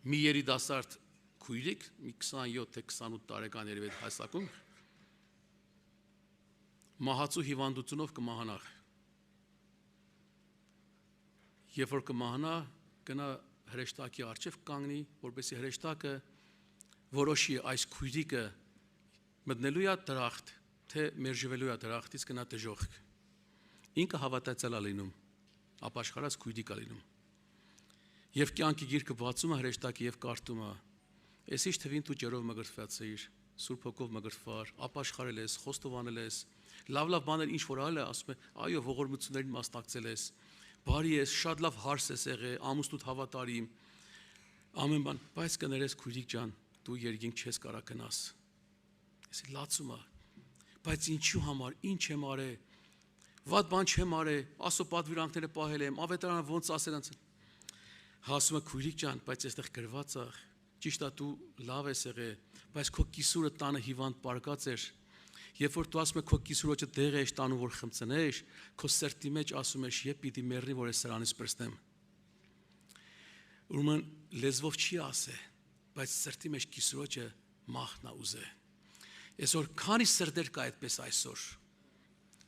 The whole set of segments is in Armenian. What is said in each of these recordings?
մի երիտասարդ քույրիկ, մի 27 թե 28 տարեկան երևի հասակում մահացու հիվանդությունով կմահանա։ Երբ որ կմահանա, կնա հրեշտակի առջև կանգնի, որպեսզի հրեշտակը որոշի այս քույրիկը մտնելու է դրախտ, թե մերժվելու է դրախտից կնա դժոխք։ Ինքը հավատացյալ է լինում, ապաշխարած քույրիկ է լինում։ Եվ կյանքի գիրքը բացում է հրեշտակի եւ կարդում է. «Ես ինչ թվին դու ջերով մգրտված ես, Սուրբ Հոգով մգրտվար, ապաշխարել ես, խոստովանել ես, լավ բաներ ինչ որ արել է, ասում է, այո, ողորմություններին մասնակցել ես, բարի ես, շատ լավ հարս ես եղել, ամուսնուդ հավատարիմ, ամեն բան, բայց կներես քույրիկ ջան, դու երկինք չես կարա գնաս»։ Ես լացում է, բայց ինչու համար, ինչ եմ արել, վատ բան չեմ արել, Աստծո պատվիրանքները պահել եմ, ավետարանը ոնց ասել անց։ Հասում է քույրիկ ջան, բայց այստեղ գրված է, ճիշտ է դու լավ ես եղել, բայց քո կիսուրը տանը հիվանդ պարկած էր, երբ որ դու ասում ես քո կիսուրոջը դեղ ես տանում որ խմցնես, քո սրտի մեջ ասում ես եփ պիտի մեռնի որ ես սրանից պրստեմ։ Ուրեմն լեզվով չի ասե, բայց սրտի մեջ կիսուրոջը մահն է ուզե։ Այսօր քանի սրտեր կա այդպես այսօր,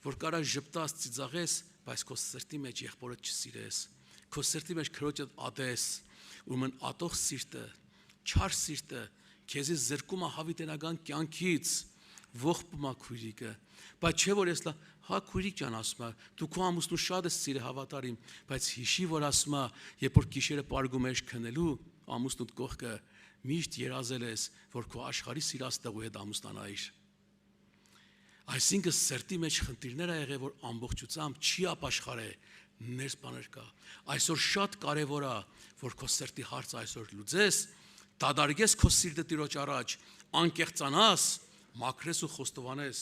որ կարա ժպտաս ծիծաղես, բայց քո սրտի մեջ եղբորը չսիրես, քո սրտի մեջ քրոջը ադես, ուրեմն ատող սիրտը, չար սիրտը քեզի զրկում է հավիտենական կյանքից, ողբում է քույրիկը, բայց չէ որ ես լա, հա քույրիկ ջան ասում է, դու քո ամուսնու շատ ես սիրել հավատարիմ, բայց հիշի որ ասում է, երբ որ գիշերը պարգում ես քնելու, ամուսնուդ կողքը միշտ երազել ես, որ քո աշխարհի սիրած տեղու հետ ամուսնանայիր։ Այսինքն սրտի մեջ խնդիրներ ա եղել, որ ամբողջությամբ չի ապաշխարել, ներս բաներ կա։ Այսօր շատ կարևոր է, որ քո սրտի հարցը այսօր լուծես, դադարգես քո սիրտը Տիրոջ առաջ, անկեղծանաս, մաքրես ու խոստովանես,